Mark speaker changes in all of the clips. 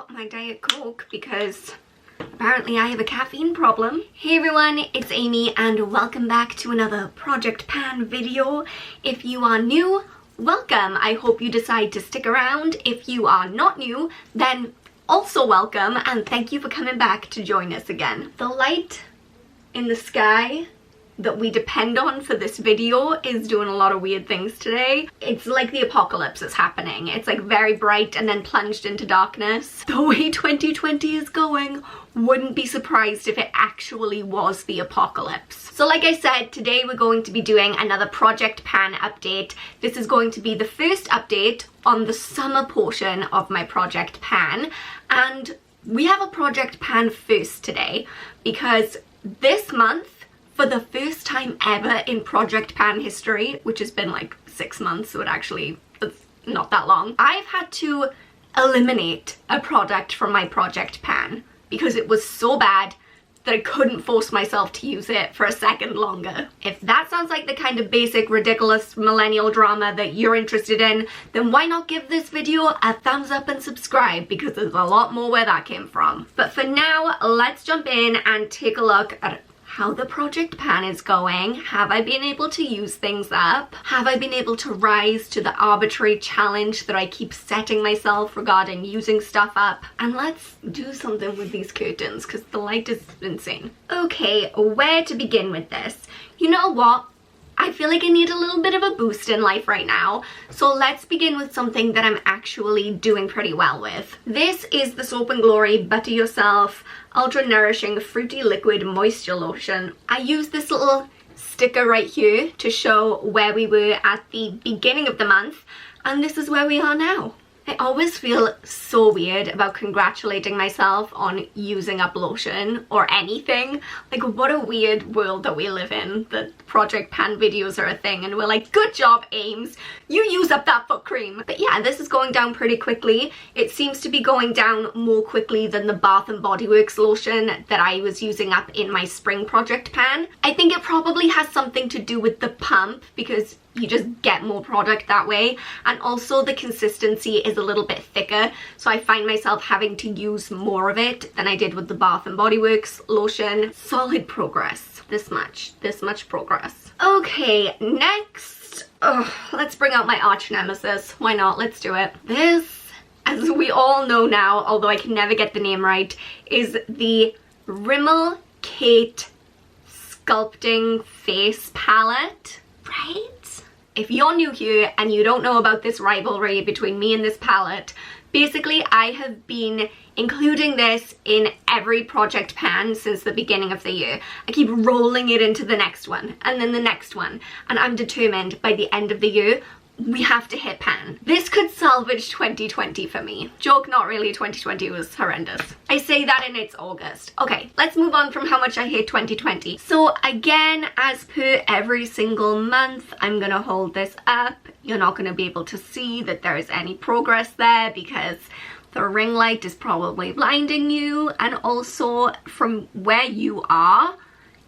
Speaker 1: out my Diet Coke because apparently I have a caffeine problem. Hey everyone, it's Amy and welcome back to another Project Pan video. If you are new, welcome. I hope you decide to stick around. If you are not new, then also welcome and thank you for coming back to join us again. The light in the sky that we depend on for this video is doing a lot of weird things today. It's like the apocalypse is happening. It's like very bright and then plunged into darkness. The way 2020 is going, wouldn't be surprised if it actually was the apocalypse. So like I said, today we're going to be doing another Project Pan update. This is going to be the first update on the summer portion of my Project Pan, and we have a Project Pan first today because this month, for the first time ever in Project Pan history, which has been like 6 months, so it's not that long, I've had to eliminate a product from my Project Pan because it was so bad that I couldn't force myself to use it for a second longer. If that sounds like the kind of basic, ridiculous millennial drama that you're interested in, then why not give this video a thumbs up and subscribe, because there's a lot more where that came from. But for now, let's jump in and take a look at how the Project Pan is going. Have I been able to use things up? Have I been able to rise to the arbitrary challenge that I keep setting myself regarding using stuff up? And let's do something with these curtains because the light is insane. Okay, where to begin with this? You know what? I feel like I need a little bit of a boost in life right now, so let's begin with something that I'm actually doing pretty well with. This is the Soap & Glory Butter Yourself Ultra Nourishing Fruity Liquid Moisture Lotion. I use this little sticker right here to show where we were at the beginning of the month, and this is where we are now. I always feel so weird about congratulating myself on using up lotion or anything. Like, what a weird world that we live in, that Project Pan videos are a thing and we're like, good job Ames, you use up that foot cream. But yeah, this is going down pretty quickly. It seems to be going down more quickly than the Bath & Body Works lotion that I was using up in my spring Project Pan. I think it probably has something to do with the pump because you just get more product that way, and also the consistency is a little bit thicker, so I find myself having to use more of it than I did with the Bath & Body Works lotion. Solid progress. This much progress. Okay, next, let's bring out my arch nemesis. Why not? Let's do it. This, as we all know now, although I can never get the name right, is the Rimmel Kate Sculpting Face Palette, right? If you're new here and you don't know about this rivalry between me and this palette, basically I have been including this in every Project Pan since the beginning of the year. I keep rolling it into the next one and then the next one, and I'm determined by the end of the year we have to hit pan. This could salvage 2020 for me. Joke not really, 2020 was horrendous. I say that and it's August. Okay, let's move on from how much I hate 2020. So again, as per every single month, I'm gonna hold this up. You're not gonna be able to see that there is any progress there because the ring light is probably blinding you, and also from where you are,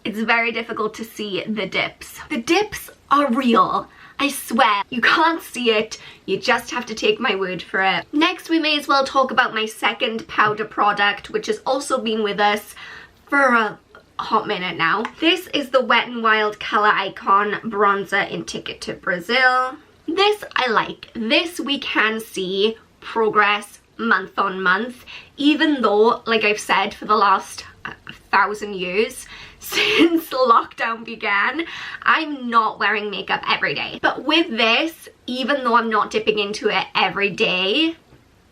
Speaker 1: it's very difficult to see the dips. The dips are real. I swear, you can't see it, you just have to take my word for it. Next, we may as well talk about my second powder product, which has also been with us for a hot minute now. This is the Wet n Wild Color Icon Bronzer in Ticket to Brazil. This I like. This we can see progress month on month, even though, like I've said for the last 1,000 years, since lockdown began, I'm not wearing makeup every day. But with this, even though I'm not dipping into it every day,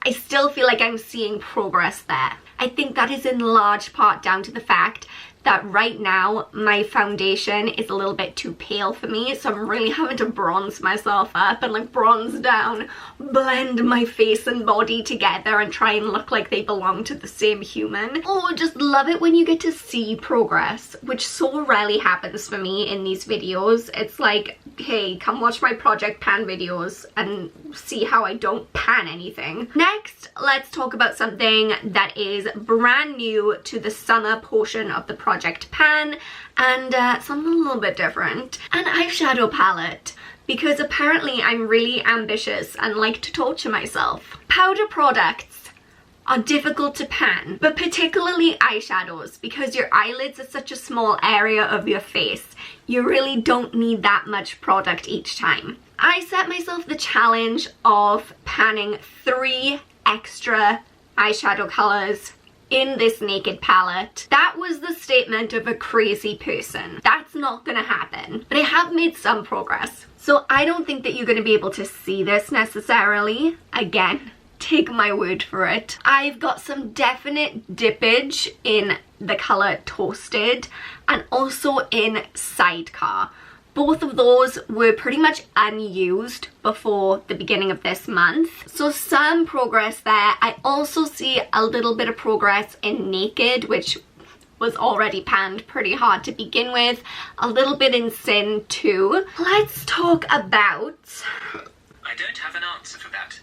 Speaker 1: I still feel like I'm seeing progress there. I think that is in large part down to the fact that right now my foundation is a little bit too pale for me, so I'm really having to bronze myself up and like bronze down, blend my face and body together and try and look like they belong to the same human. Oh, I just love it when you get to see progress, which so rarely happens for me in these videos. It's like, hey, come watch my Project Pan videos and see how I don't pan anything. Next, let's talk about something that is brand new to the summer portion of the Project Pan, and something a little bit different. An eyeshadow palette, because apparently I'm really ambitious and like to torture myself. Powder products are difficult to pan, but particularly eyeshadows, because your eyelids are such a small area of your face. You really don't need that much product each time. I set myself the challenge of panning 3 extra eyeshadow colors in this Naked palette. That was the statement of a crazy person. That's not gonna happen, but I have made some progress. So I don't think that you're gonna be able to see this necessarily. Again, take my word for it. I've got some definite dippage in the color Toasted and also in Sidecar. Both of those were pretty much unused before the beginning of this month. So some progress there. I also see a little bit of progress in Naked, which was already panned pretty hard to begin with. A little bit in Sin too. Let's talk about...
Speaker 2: I don't have an answer for that.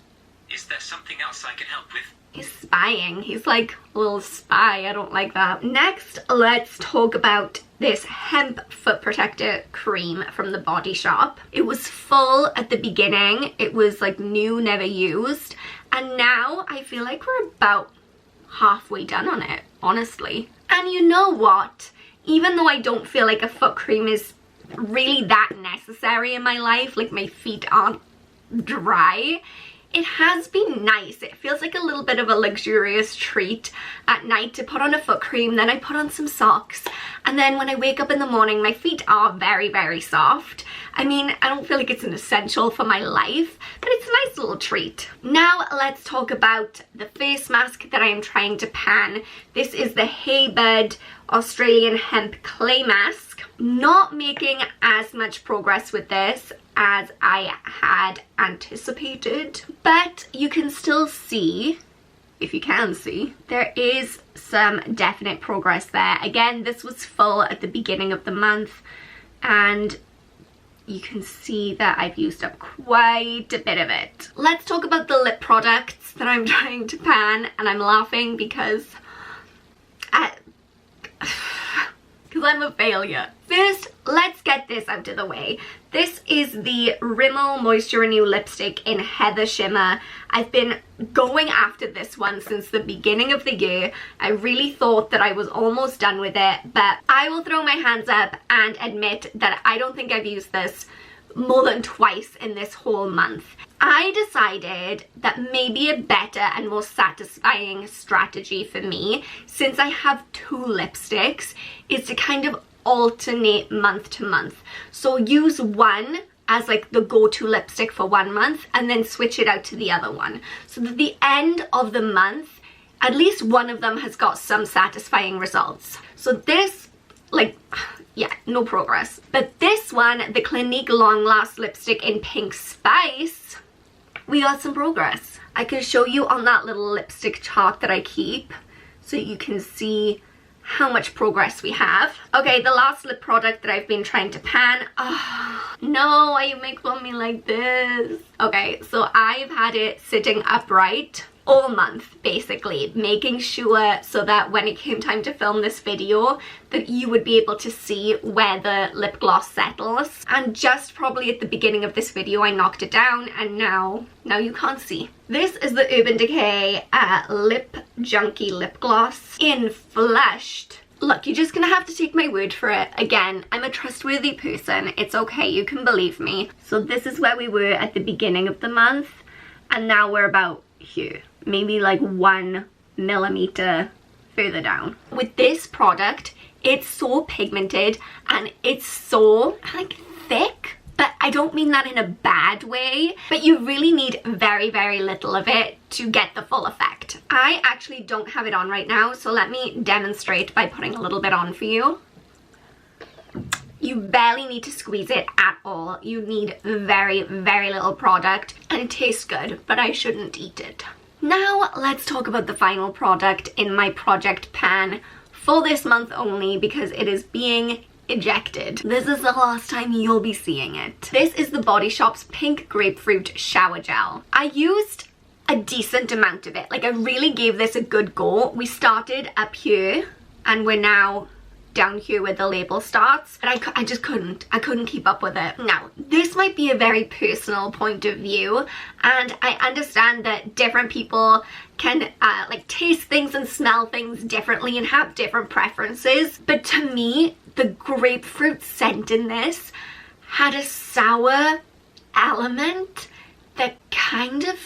Speaker 2: Is there something else I can help with?
Speaker 1: He's spying. He's like a little spy. I don't like that. Next, let's talk about this hemp foot protector cream from the Body Shop. It was full at the beginning. It was like new, never used. And now I feel like we're about halfway done on it, honestly. And you know what? Even though I don't feel like a foot cream is really that necessary in my life, like my feet aren't dry, it has been nice. It feels like a little bit of a luxurious treat at night to put on a foot cream, then I put on some socks, and then when I wake up in the morning, my feet are very, very soft. I mean, I don't feel like it's an essential for my life, but it's a nice little treat. Now let's talk about the face mask that I am trying to pan. This is the Hey Bud Australian Hemp Clay Mask. Not making as much progress with this as I had anticipated, but you can still see, if you can see, there is some definite progress there. Again, this was full at the beginning of the month, and you can see that I've used up quite a bit of it. Let's talk about the lip products that I'm trying to pan, and I'm laughing because I'm a failure. First, let's get this out of the way. This is the Rimmel Moisture Renew lipstick in Heather Shimmer. I've been going after this one since the beginning of the year. I really thought that I was almost done with it, but I will throw my hands up and admit that I don't think I've used this more than twice in this whole month. I decided that maybe a better and more satisfying strategy for me, since I have 2 lipsticks, is to kind of alternate month to month. So use one as like the go-to lipstick for 1 month and then switch it out to the other one. So that at the end of the month, at least one of them has got some satisfying results. So this, like, yeah, no progress. But this one, the Clinique Long Last lipstick in Pink Spice, we got some progress. I can show you on that little lipstick chart that I keep so you can see how much progress we have. Okay, the last lip product that I've been trying to pan. Oh, no, why you make fun of me like this? Okay, so I've had it sitting upright all month, basically, making sure so that when it came time to film this video that you would be able to see where the lip gloss settles. And just probably at the beginning of this video I knocked it down, and now you can't see. This is the Urban Decay Lip Junkie Lip Gloss in Flushed. Look, you're just gonna have to take my word for it. Again, I'm a trustworthy person. It's okay, you can believe me. So this is where we were at the beginning of the month, and now we're about here. Maybe like 1 millimeter further down. With this product, it's so pigmented and it's so like thick, but I don't mean that in a bad way, but you really need very, very little of it to get the full effect. I actually don't have it on right now, so let me demonstrate by putting a little bit on for you. You barely need to squeeze it at all. You need very, very little product, and it tastes good, but I shouldn't eat it. Now let's talk about the final product in my project pan for this month only, because it is being ejected. This is the last time you'll be seeing it. This is the Body Shop's Pink Grapefruit Shower Gel. I used a decent amount of it. Like, I really gave this a good go. We started up here and we're now down here where the label starts, but I just couldn't keep up with it. Now, this might be a very personal point of view, and I understand that different people can like taste things and smell things differently and have different preferences. But to me, the grapefruit scent in this had a sour element that kind of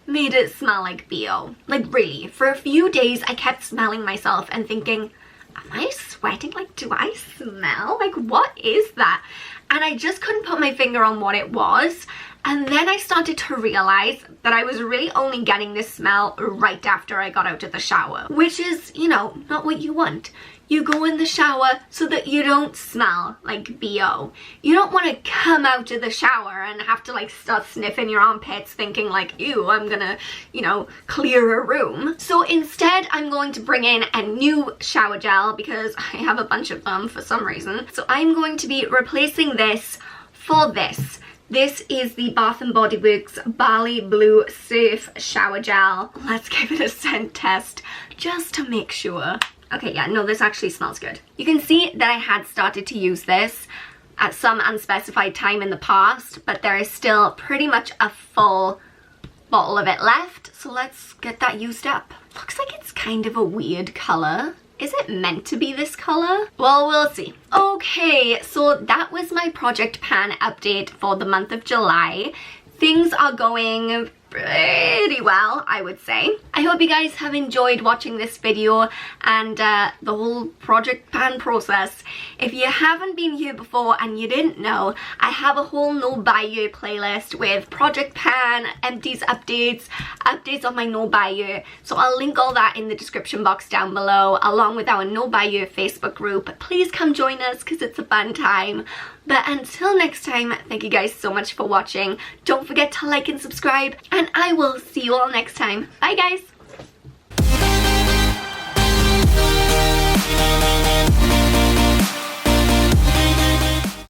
Speaker 1: made it smell like BO. Like really, for a few days I kept smelling myself and thinking, am I sweating? Like, do I smell? Like, what is that? And I just couldn't put my finger on what it was. And then I started to realize that I was really only getting this smell right after I got out of the shower, which is, you know, not what you want. You go in the shower so that you don't smell like BO. You don't want to come out of the shower and have to like start sniffing your armpits thinking like, ew, I'm gonna, you know, clear a room. So instead, I'm going to bring in a new shower gel because I have a bunch of them for some reason. So I'm going to be replacing this for this. This is the Bath & Body Works Barley Blue Surf Shower Gel. Let's give it a scent test just to make sure. Okay, yeah, no, this actually smells good. You can see that I had started to use this at some unspecified time in the past, but there is still pretty much a full bottle of it left. So let's get that used up. Looks like it's kind of a weird color. Is it meant to be this color? Well, we'll see. Okay, so that was my Project Pan update for the month of July. Things are going pretty well, I would say. I hope you guys have enjoyed watching this video and the whole Project Pan process. If you haven't been here before and you didn't know, I have a whole no buy year playlist with Project Pan, empties, updates on my no buy year. So I'll link all that in the description box down below, along with our no buy year Facebook group. Please come join us because it's a fun time. But until next time, thank you guys so much for watching. Don't forget to like and subscribe, and I will see you all next time. Bye guys!